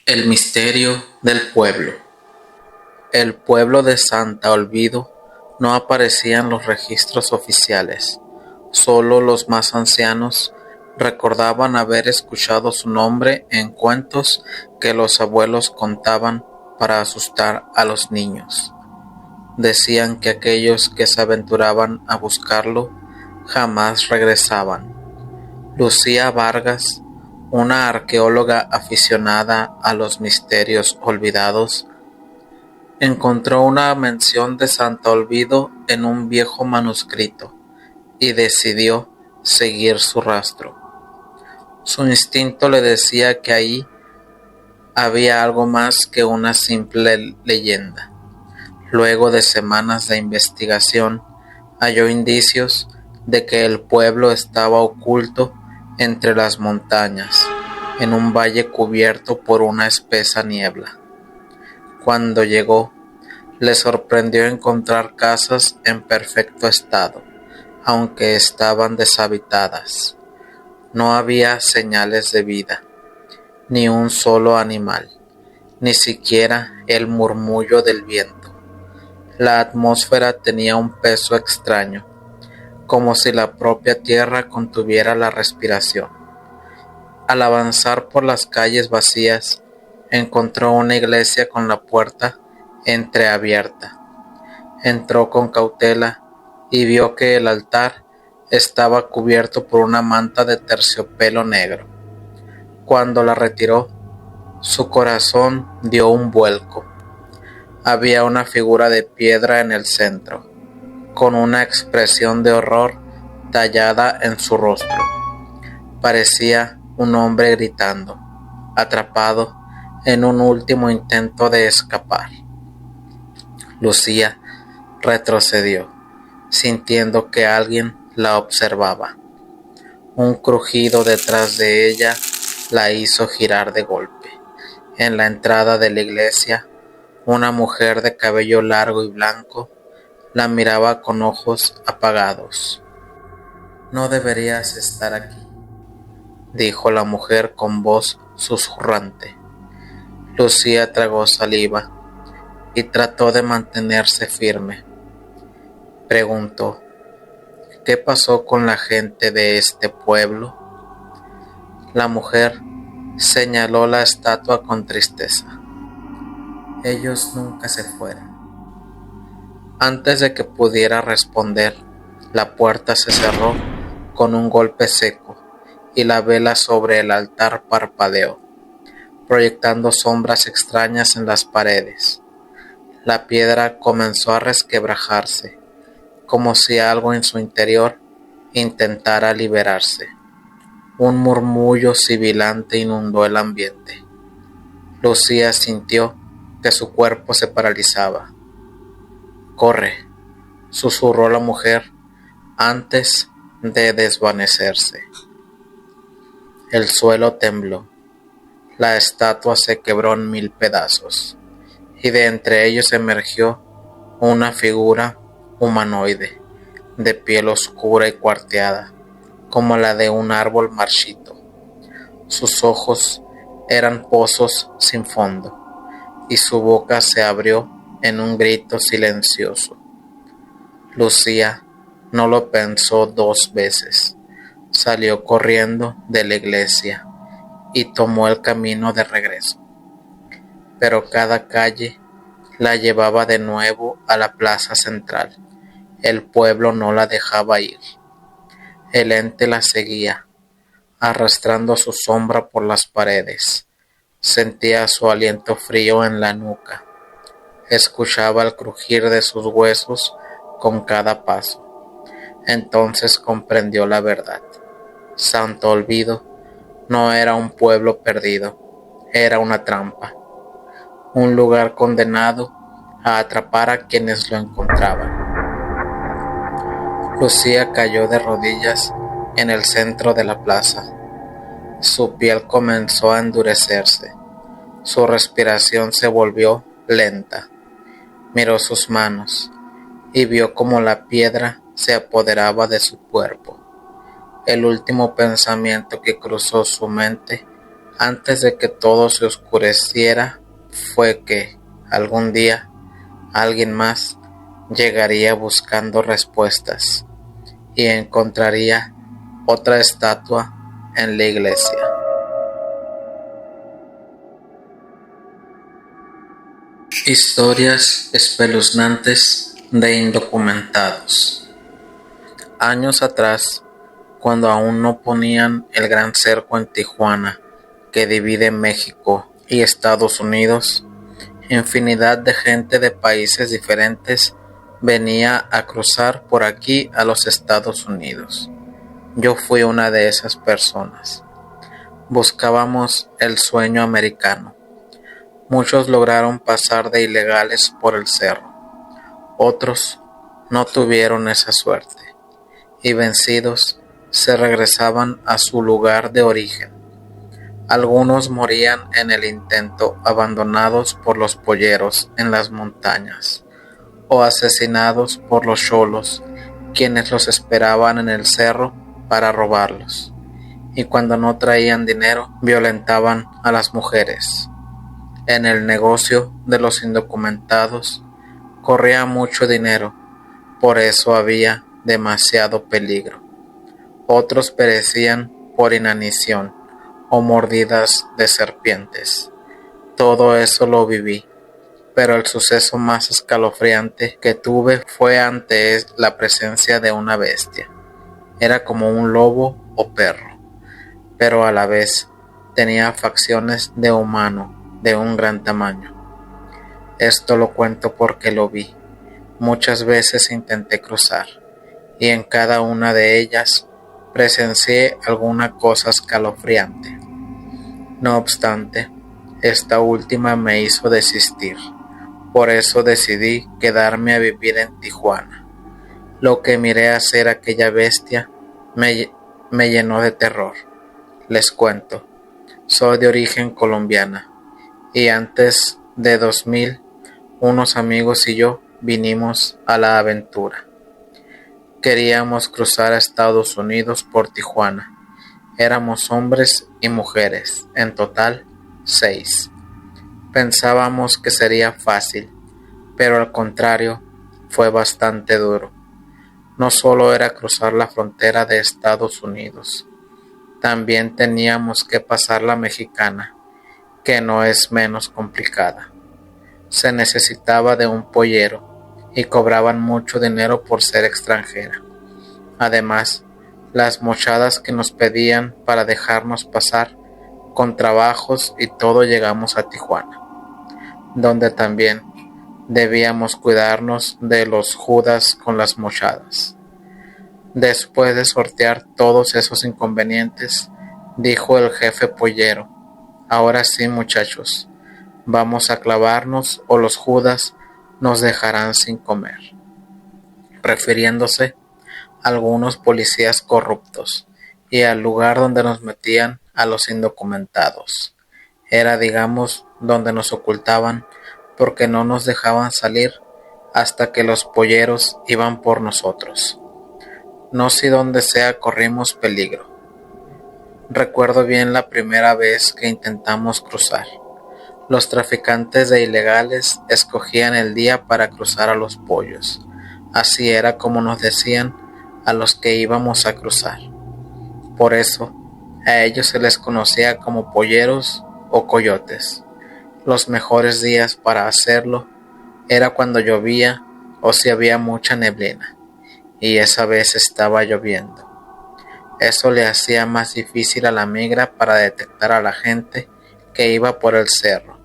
El misterio del pueblo. El pueblo de Santa Olvido no aparecía en los registros oficiales. Solo los más ancianos recordaban haber escuchado su nombre en cuentos que los abuelos contaban para asustar a los niños. Decían que aquellos que se aventuraban a buscarlo jamás regresaban. Lucía Vargas, una arqueóloga aficionada a los misterios olvidados, encontró una mención de Santa Olvido en un viejo manuscrito y decidió seguir su rastro. Su instinto le decía que ahí había algo más que una simple leyenda. Luego de semanas de investigación, halló indicios de que el pueblo estaba oculto entre las montañas, en un valle cubierto por una espesa niebla. Cuando llegó, le sorprendió encontrar casas en perfecto estado, aunque estaban deshabitadas. No había señales de vida, ni un solo animal, ni siquiera el murmullo del viento. La atmósfera tenía un peso extraño, como si la propia tierra contuviera la respiración. Al avanzar por las calles vacías, encontró una iglesia con la puerta entreabierta. Entró con cautela y vio que el altar estaba cubierto por una manta de terciopelo negro. Cuando la retiró, su corazón dio un vuelco. Había una figura de piedra en el centro, con una expresión de horror tallada en su rostro. Parecía un hombre gritando, atrapado en un último intento de escapar. Lucía retrocedió, sintiendo que alguien la observaba. Un crujido detrás de ella la hizo girar de golpe. En la entrada de la iglesia, una mujer de cabello largo y blanco la miraba con ojos apagados. «No deberías estar aquí», dijo la mujer con voz susurrante. Lucía tragó saliva y trató de mantenerse firme. Preguntó: «¿Qué pasó con la gente de este pueblo?». La mujer señaló la estatua con tristeza. «Ellos nunca se fueron». Antes de que pudiera responder, la puerta se cerró con un golpe seco y la vela sobre el altar parpadeó, proyectando sombras extrañas en las paredes. La piedra comenzó a resquebrajarse, como si algo en su interior intentara liberarse. Un murmullo sibilante inundó el ambiente. Lucía sintió que su cuerpo se paralizaba. «Corre», susurró la mujer antes de desvanecerse. El suelo tembló. La estatua se quebró en 1000 pedazos, y de entre ellos emergió una figura humanoide, de piel oscura y cuarteada, como la de un árbol marchito. Sus ojos eran pozos sin fondo, y su boca se abrió en un grito silencioso. Lucía no lo pensó 2 veces. Salió corriendo de la iglesia y tomó el camino de regreso. Pero cada calle la llevaba de nuevo a la plaza central. El pueblo no la dejaba ir. El ente la seguía, arrastrando su sombra por las paredes. Sentía su aliento frío en la nuca. Escuchaba el crujir de sus huesos con cada paso. Entonces comprendió la verdad. Santo Olvido no era un pueblo perdido, era una trampa, un lugar condenado a atrapar a quienes lo encontraban. Lucía cayó de rodillas en el centro de la plaza. Su piel comenzó a endurecerse. Su respiración se volvió lenta. Miró sus manos y vio cómo la piedra se apoderaba de su cuerpo. El último pensamiento que cruzó su mente Antes de que todo se oscureciera fue que, algún día, alguien más llegaría buscando respuestas y encontraría otra estatua en la iglesia. Historias espeluznantes de indocumentados. Años atrás, cuando aún no ponían el gran cerco en Tijuana que divide México y Estados Unidos, infinidad de gente de países diferentes venía a cruzar por aquí a los Estados Unidos. Yo fui una de esas personas. Buscábamos el sueño americano. Muchos lograron pasar de ilegales por el cerro. Otros no tuvieron esa suerte y vencidos se regresaban a su lugar de origen. Algunos morían en el intento, abandonados por los polleros en las montañas o asesinados por los cholos, quienes los esperaban en el cerro para robarlos, y cuando no traían dinero violentaban a las mujeres. En el negocio de los indocumentados corría mucho dinero, por eso había demasiado peligro. Otros perecían por inanición o mordidas de serpientes. Todo eso lo viví, pero el suceso más escalofriante que tuve fue ante la presencia de una bestia. Era como un lobo o perro, pero a la vez tenía facciones de humano de un gran tamaño. Esto lo cuento porque lo vi. Muchas veces intenté cruzar, y en cada una de ellas presencié alguna cosa escalofriante. No obstante, esta última me hizo desistir. Por eso decidí quedarme a vivir en Tijuana. Lo que miré hacer aquella bestia me llenó de terror. Les cuento, soy de origen colombiana y antes de 2000, unos amigos y yo vinimos a la aventura. Queríamos cruzar a Estados Unidos por Tijuana. Éramos hombres y mujeres, en total 6. Pensábamos que sería fácil, pero al contrario, fue bastante duro. No solo era cruzar la frontera de Estados Unidos, también teníamos que pasar la mexicana, que no es menos complicada. Se necesitaba de un pollero y cobraban mucho dinero por ser extranjera. Además, las mochadas que nos pedían para dejarnos pasar, con trabajos y todo llegamos a Tijuana, donde también debíamos cuidarnos de los judas con las mochadas. Después de sortear todos esos inconvenientes, dijo el jefe pollero: ahora sí, muchachos, vamos a clavarnos o los judas nos dejarán sin comer, refiriéndose a algunos policías corruptos y al lugar donde nos metían a los indocumentados. Era, digamos, donde nos ocultaban porque no nos dejaban salir hasta que los polleros iban por nosotros. No sé dónde sea corrimos peligro. Recuerdo bien la primera vez que intentamos cruzar. Los traficantes de ilegales escogían el día para cruzar a los pollos. Así era como nos decían a los que íbamos a cruzar. Por eso, a ellos se les conocía como polleros o coyotes. Los mejores días para hacerlo era cuando llovía o si había mucha neblina, y esa vez estaba lloviendo. Eso le hacía más difícil a la migra para detectar a la gente que iba por el cerro.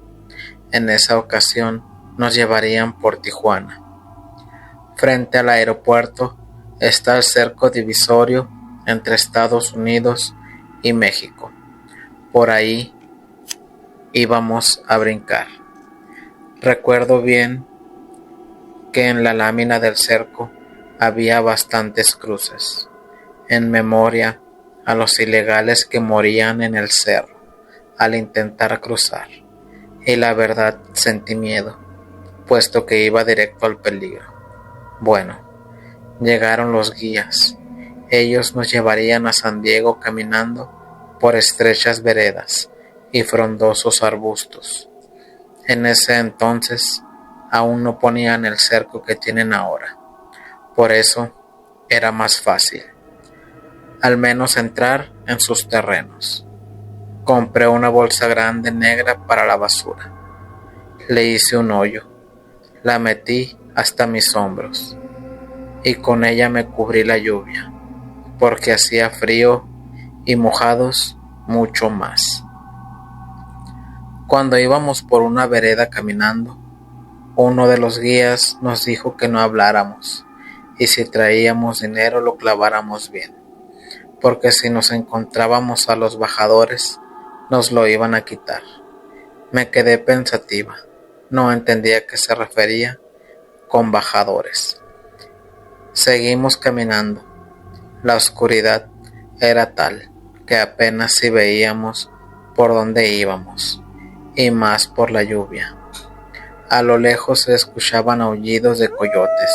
En esa ocasión nos llevarían por Tijuana. Frente al aeropuerto está el cerco divisorio entre Estados Unidos y México. Por ahí íbamos a brincar. Recuerdo bien que en la lámina del cerco había bastantes cruces, en memoria a los ilegales que morían en el cerro al intentar cruzar, y la verdad sentí miedo, puesto que iba directo al peligro. Bueno, llegaron los guías. Ellos nos llevarían a San Diego caminando por estrechas veredas y frondosos arbustos. En ese entonces aún no ponían el cerco que tienen ahora, por eso era más fácil, al menos entrar en sus terrenos. Compré una bolsa grande negra para la basura. Le hice un hoyo, la metí hasta mis hombros y con ella me cubrí la lluvia, porque hacía frío y mojados mucho más. Cuando íbamos por una vereda caminando, uno de los guías nos dijo que no habláramos y si traíamos dinero lo claváramos bien, porque si nos encontrábamos a los bajadores nos lo iban a quitar. Me quedé pensativa, no entendía a qué se refería con bajadores. Seguimos caminando. La oscuridad era tal que apenas si veíamos por dónde íbamos, y más por la lluvia. A lo lejos se escuchaban aullidos de coyotes,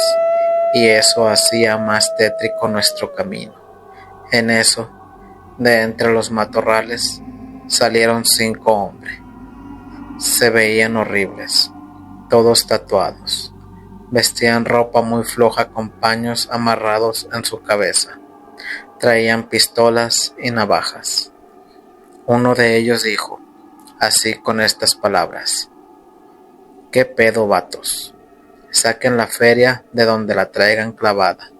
y eso hacía más tétrico nuestro camino. En eso, de entre los matorrales, salieron 5 hombres. Se veían horribles, todos tatuados. Vestían ropa muy floja con paños amarrados en su cabeza. Traían pistolas y navajas. Uno de ellos dijo, así con estas palabras: ¿qué pedo, vatos? Saquen la feria de donde la traigan clavada,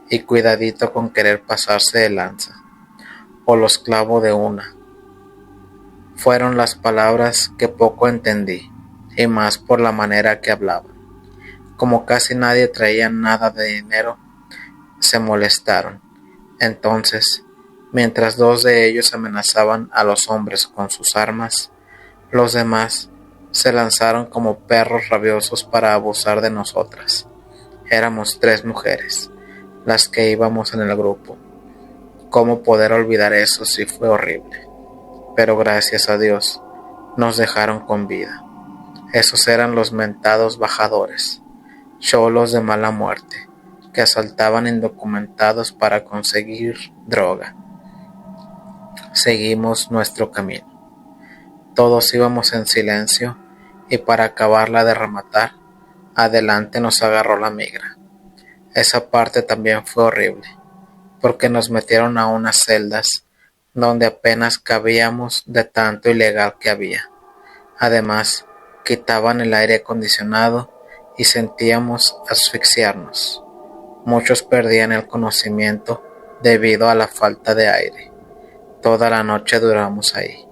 y cuidadito con querer pasarse de lanza, o los clavo de una. Fueron las palabras que poco entendí, y más por la manera que hablaban. Como casi nadie traía nada de dinero, se molestaron. Entonces, mientras 2 de ellos amenazaban a los hombres con sus armas, los demás se lanzaron como perros rabiosos para abusar de nosotras. Éramos 3 mujeres, las que íbamos en el grupo. ¿Cómo poder olvidar eso si fue horrible? Pero gracias a Dios nos dejaron con vida. Esos eran los mentados bajadores, cholos de mala muerte, que asaltaban indocumentados para conseguir droga. Seguimos nuestro camino. Todos íbamos en silencio y para acabarla de rematar, adelante nos agarró la migra. Esa parte también fue horrible, porque nos metieron a unas celdas donde apenas cabíamos de tanto ilegal que había. Además, quitaban el aire acondicionado y sentíamos asfixiarnos. Muchos perdían el conocimiento debido a la falta de aire. Toda la noche duramos ahí,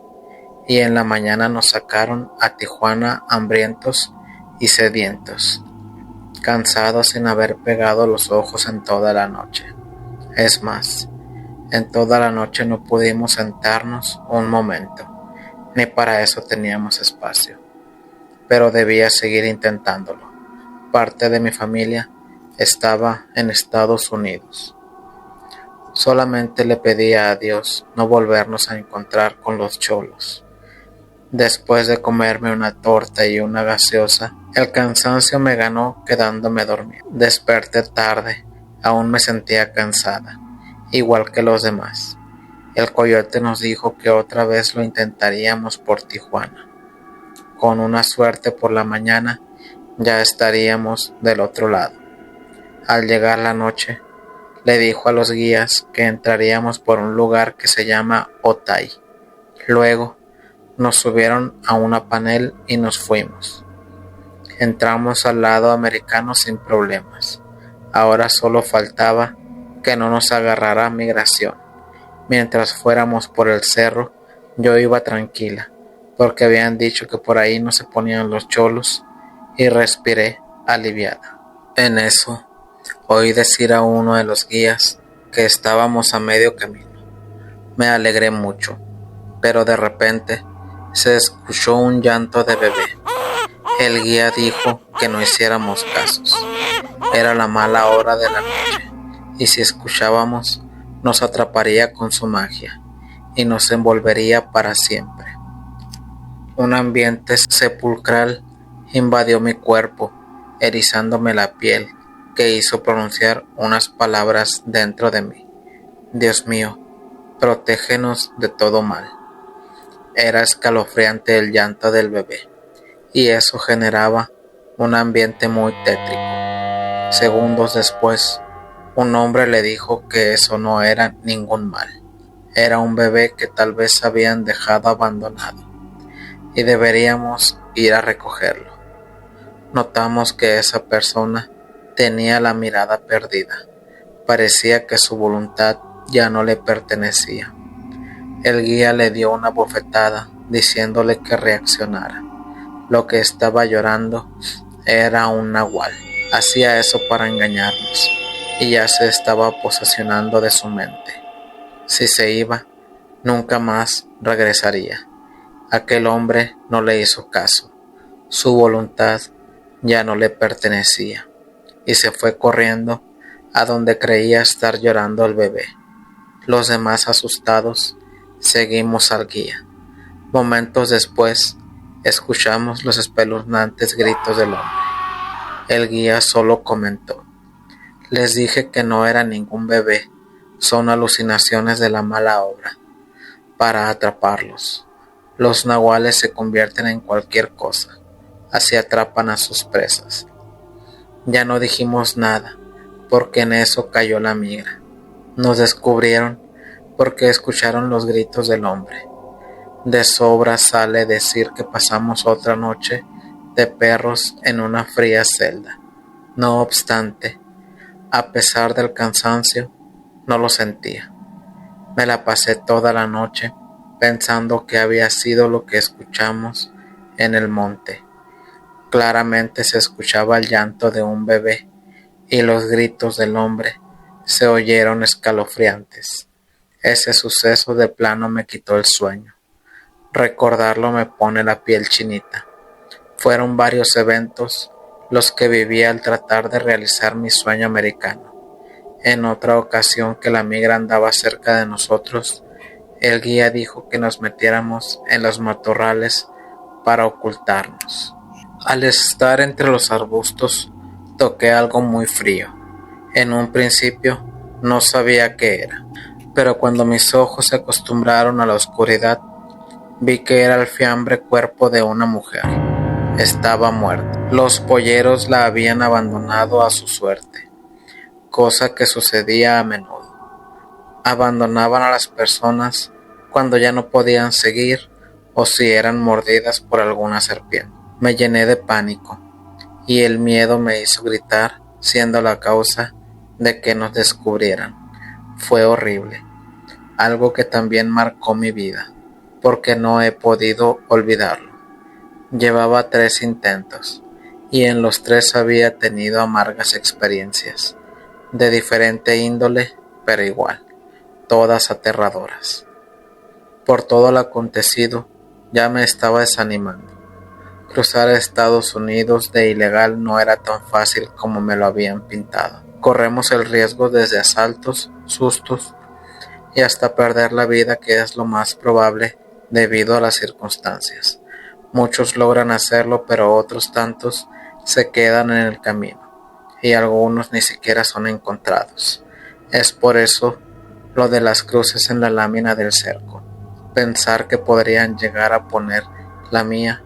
y en la mañana nos sacaron a Tijuana hambrientos y sedientos, cansados sin haber pegado los ojos en toda la noche. Es más, en toda la noche no pudimos sentarnos un momento, ni para eso teníamos espacio, pero debía seguir intentándolo. Parte de mi familia estaba en Estados Unidos. Solamente le pedía a Dios no volvernos a encontrar con los cholos. Después de comerme una torta y una gaseosa, el cansancio me ganó quedándome dormido. Desperté tarde, aún me sentía cansada, igual que los demás. El coyote nos dijo que otra vez lo intentaríamos por Tijuana. Con una suerte por la mañana ya estaríamos del otro lado. Al llegar la noche, le dijo a los guías que entraríamos por un lugar que se llama Otay. Luego nos subieron a una panel y nos fuimos. Entramos al lado americano sin problemas. Ahora solo faltaba que no nos agarrara migración. Mientras fuéramos por el cerro, yo iba tranquila, porque habían dicho que por ahí no se ponían los cholos, y respiré aliviada. En eso, oí decir a uno de los guías que estábamos a medio camino. Me alegré mucho, pero de repente se escuchó un llanto de bebé. El guía dijo que no hiciéramos casos. Era la mala hora de la noche, y si escuchábamos, nos atraparía con su magia y nos envolvería para siempre. Un ambiente sepulcral invadió mi cuerpo, erizándome la piel, que hizo pronunciar unas palabras dentro de mí. Dios mío, protégenos de todo mal. Era escalofriante el llanto del bebé, y eso generaba un ambiente muy tétrico. Segundos después, un hombre le dijo que eso no era ningún mal. Era un bebé que tal vez habían dejado abandonado, y deberíamos ir a recogerlo. Notamos que esa persona tenía la mirada perdida. Parecía que su voluntad ya no le pertenecía. El guía le dio una bofetada, diciéndole que reaccionara. Lo que estaba llorando era un nahual. Hacía eso para engañarnos, y ya se estaba posesionando de su mente. Si se iba, nunca más regresaría. Aquel hombre no le hizo caso. Su voluntad ya no le pertenecía, y se fue corriendo a donde creía estar llorando el bebé. Los demás, asustados, seguimos al guía. Momentos después, escuchamos los espeluznantes gritos del hombre. El guía solo comentó: les dije que no era ningún bebé, son alucinaciones de la mala obra. Para atraparlos, los nahuales se convierten en cualquier cosa, así atrapan a sus presas. Ya no dijimos nada, porque en eso cayó la migra. Nos descubrieron porque escucharon los gritos del hombre. De sobra sale decir que pasamos otra noche de perros en una fría celda. No obstante, a pesar del cansancio, no lo sentía. Me la pasé toda la noche pensando que había sido lo que escuchamos en el monte. Claramente se escuchaba el llanto de un bebé y los gritos del hombre se oyeron escalofriantes. Ese suceso de plano me quitó el sueño. Recordarlo me pone la piel chinita. Fueron varios eventos los que viví al tratar de realizar mi sueño americano. En otra ocasión que la migra andaba cerca de nosotros, el guía dijo que nos metiéramos en los matorrales para ocultarnos. Al estar entre los arbustos, toqué algo muy frío. En un principio no sabía qué era, pero cuando mis ojos se acostumbraron a la oscuridad, vi que era el fiambre cuerpo de una mujer. Estaba muerta. Los polleros la habían abandonado a su suerte, cosa que sucedía a menudo. Abandonaban a las personas cuando ya no podían seguir o si eran mordidas por alguna serpiente. Me llené de pánico y el miedo me hizo gritar, siendo la causa de que nos descubrieran. Fue horrible, algo que también marcó mi vida, porque no he podido olvidarlo. Llevaba 3 intentos y en los 3 había tenido amargas experiencias, de diferente índole, pero igual, todas aterradoras. Por todo lo acontecido, ya me estaba desanimando. Cruzar a Estados Unidos de ilegal no era tan fácil como me lo habían pintado. Corremos el riesgo desde asaltos, sustos y hasta perder la vida, que es lo más probable debido a las circunstancias. Muchos logran hacerlo, pero otros tantos se quedan en el camino y algunos ni siquiera son encontrados. Es por eso lo de las cruces en la lámina del cerco. Pensar que podrían llegar a poner la mía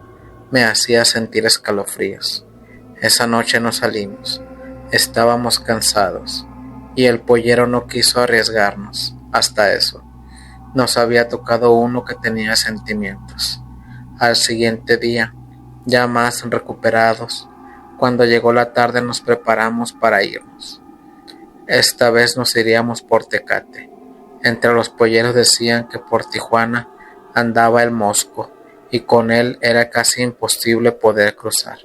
me hacía sentir escalofríos. Esa noche no salimos, estábamos cansados y el pollero no quiso arriesgarnos. Hasta eso, nos había tocado uno que tenía sentimientos. Al siguiente día, ya más recuperados, cuando llegó la tarde nos preparamos para irnos. Esta vez nos iríamos por Tecate. Entre los polleros decían que por Tijuana andaba el Mosco y con él era casi imposible poder cruzar.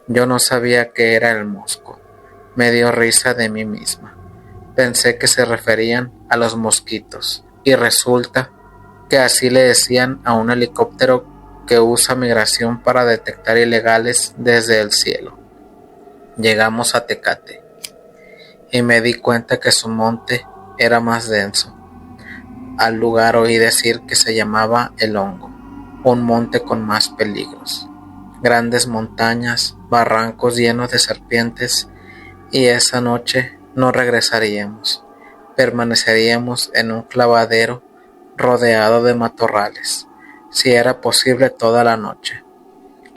Yo no sabía qué era el Mosco. Me dio risa de mí misma. Pensé que se referían a los mosquitos y resulta que así le decían a un helicóptero que usa migración para detectar ilegales desde el cielo. Llegamos a Tecate y me di cuenta que su monte era más denso. Al lugar oí decir que se llamaba El Hongo, un monte con más peligros, grandes montañas, barrancos llenos de serpientes, y esa noche no regresaríamos. Permaneceríamos en un clavadero rodeado de matorrales. si era posible toda la noche.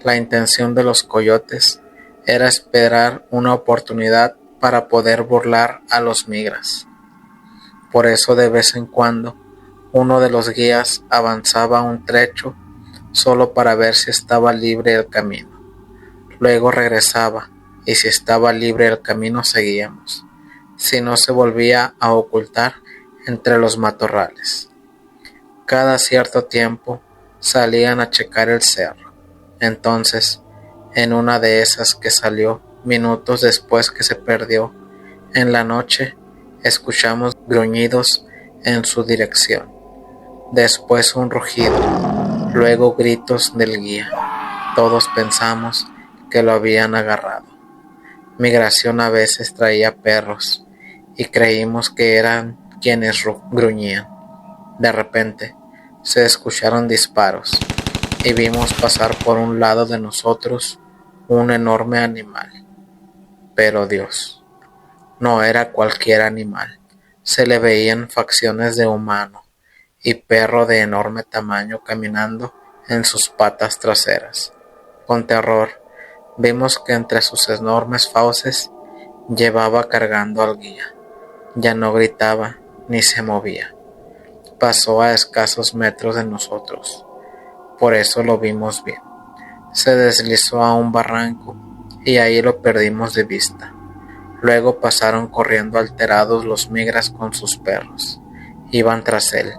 La intención de los coyotes era esperar una oportunidad para poder burlar a los migras. Por eso de vez en cuando uno de los guías avanzaba un trecho solo para ver si estaba libre el camino. Luego regresaba y si estaba libre el camino seguíamos, si no se volvía a ocultar entre los matorrales. Cada cierto tiempo salían a checar el cerro. Entonces, en una de esas que salió minutos después que se perdió, en la noche escuchamos gruñidos en su dirección, después un rugido, luego gritos del guía. Todos pensamos que lo habían agarrado. Migración a veces traía perros y creímos que eran quienes gruñían. De repente se escucharon disparos y vimos pasar por un lado de nosotros un enorme animal. Pero Dios, no era cualquier animal. Se le veían facciones de humano y perro de enorme tamaño caminando en sus patas traseras. Con terror vimos que entre sus enormes fauces llevaba cargando al guía. Ya no gritaba ni se movía. Pasó a escasos metros de nosotros. Por eso lo vimos bien. Se deslizó a un barranco y ahí lo perdimos de vista. Luego pasaron corriendo alterados los migras con sus perros. Iban tras él.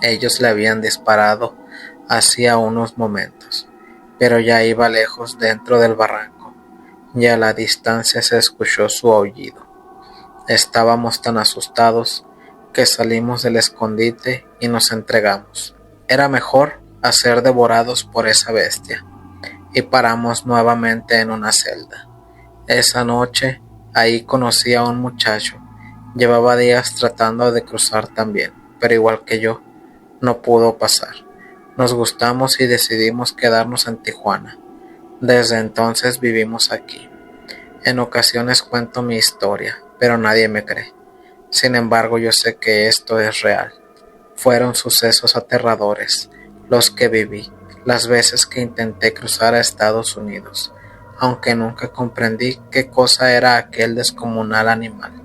Ellos le habían disparado hacía unos momentos, pero ya iba lejos dentro del barranco y a la distancia se escuchó su aullido. Estábamos tan asustados que salimos del escondite y nos entregamos. Era mejor a ser devorados por esa bestia, y paramos nuevamente en una celda. Esa noche ahí conocí a un muchacho. Llevaba días tratando de cruzar también, pero igual que yo, no pudo pasar. Nos gustamos y decidimos quedarnos en Tijuana. Desde entonces vivimos aquí. En ocasiones cuento mi historia, pero nadie me cree. Sin embargo, yo sé que esto es real. Fueron sucesos aterradores los que viví las veces que intenté cruzar a Estados Unidos, aunque nunca comprendí qué cosa era aquel descomunal animal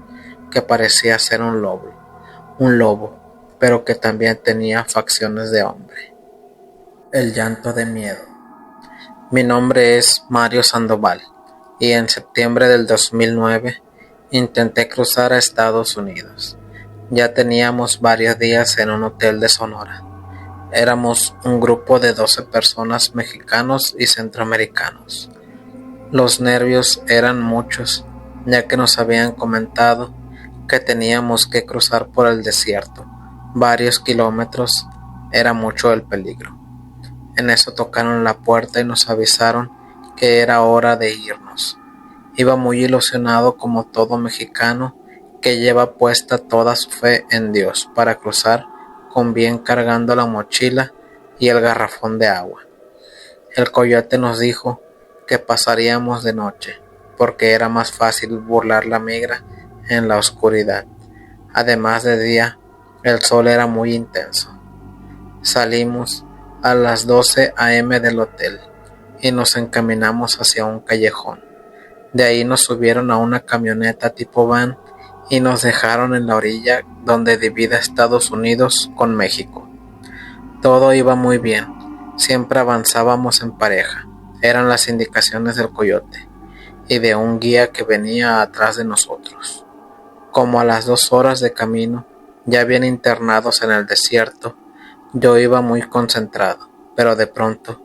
que parecía ser un lobo, pero que también tenía facciones de hombre. El llanto de miedo. Mi nombre es Mario Sandoval y en septiembre del 2009 intenté cruzar a Estados Unidos. Ya teníamos varios días en un hotel de Sonora. Éramos un grupo de 12 personas mexicanos y centroamericanos. Los nervios eran muchos, ya que nos habían comentado que teníamos que cruzar por el desierto. Varios kilómetros, era mucho el peligro. En eso tocaron la puerta y nos avisaron que era hora de irnos. Iba muy ilusionado como todo mexicano que lleva puesta toda su fe en Dios para cruzar con bien cargando la mochila y el garrafón de agua. El coyote nos dijo que pasaríamos de noche, porque era más fácil burlar la migra en la oscuridad. Además de día, el sol era muy intenso. Salimos a las 12 a.m. del hotel y nos encaminamos hacia un callejón. De ahí nos subieron a una camioneta tipo van y nos dejaron en la orilla donde divide Estados Unidos con México. Todo iba muy bien, siempre avanzábamos en pareja, eran las indicaciones del coyote y de un guía que venía atrás de nosotros. Como a las 2 horas de camino, ya bien internados en el desierto, yo iba muy concentrado, pero de pronto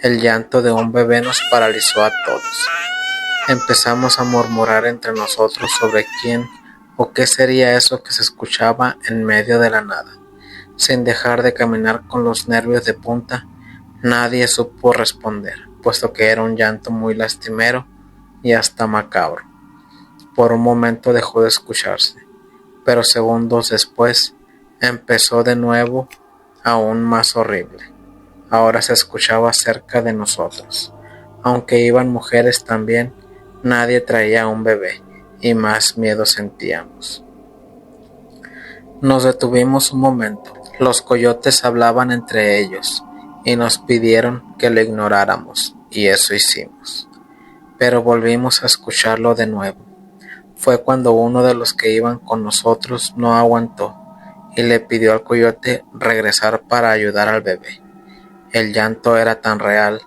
el llanto de un bebé nos paralizó a todos. Empezamos a murmurar entre nosotros sobre quién o qué sería eso que se escuchaba en medio de la nada. Sin dejar de caminar con los nervios de punta, nadie supo responder, puesto que era un llanto muy lastimero y hasta macabro. Por un momento dejó de escucharse, pero segundos después empezó de nuevo, aún más horrible. Ahora se escuchaba cerca de nosotros. Aunque iban mujeres también, nadie traía un bebé y más miedo sentíamos. Nos detuvimos un momento. Los coyotes hablaban entre ellos y nos pidieron que lo ignoráramos, y eso hicimos. Pero volvimos a escucharlo de nuevo. Fue cuando uno de los que iban con nosotros no aguantó y le pidió al coyote regresar para ayudar al bebé. El llanto era tan real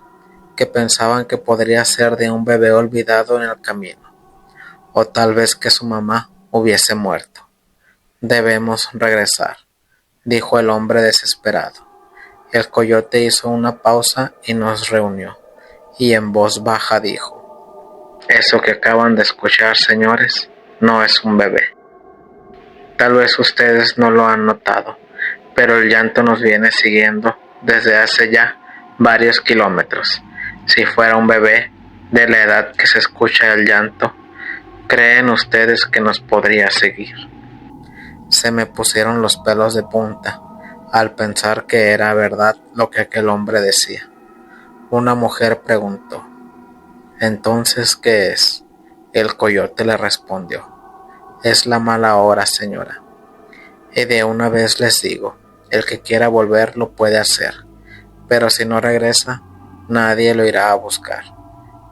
que pensaban que podría ser de un bebé olvidado en el camino, o tal vez que su mamá hubiese muerto. Debemos regresar, dijo el hombre desesperado. El coyote hizo una pausa y nos reunió, y en voz baja dijo: eso que acaban de escuchar, señores, no es un bebé. Tal vez ustedes no lo han notado, pero el llanto nos viene siguiendo desde hace ya varios kilómetros. Si fuera un bebé de la edad que se escucha el llanto, ¿creen ustedes que nos podría seguir? Se me pusieron los pelos de punta al pensar que era verdad lo que aquel hombre decía. Una mujer preguntó: ¿entonces qué es? El coyote le respondió: es la mala hora, señora. Y de una vez les digo, el que quiera volver lo puede hacer, pero si no regresa, nadie lo irá a buscar.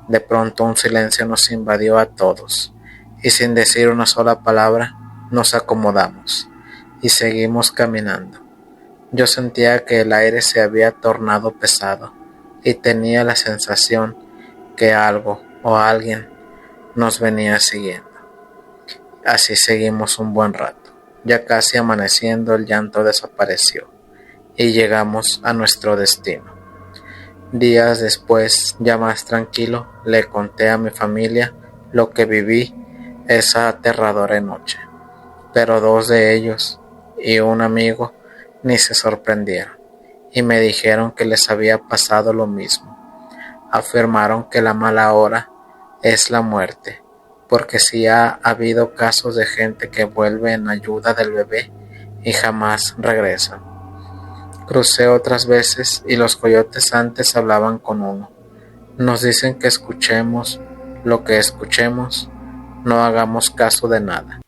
De pronto un silencio nos invadió a todos, y sin decir una sola palabra, nos acomodamos y seguimos caminando. Yo sentía que el aire se había tornado pesado y tenía la sensación que algo o alguien nos venía siguiendo. Así seguimos un buen rato. Ya casi amaneciendo, el llanto desapareció y llegamos a nuestro destino. Días después, ya más tranquilo, le conté a mi familia lo que viví esa aterradora noche, pero dos de ellos y un amigo ni se sorprendieron y me dijeron que les había pasado lo mismo. Afirmaron que la mala hora es la muerte, porque sí ha habido casos de gente que vuelve en ayuda del bebé y jamás regresa. Crucé otras veces y los coyotes antes hablaban con uno. Nos dicen que escuchemos lo que escuchemos, no hagamos caso de nada,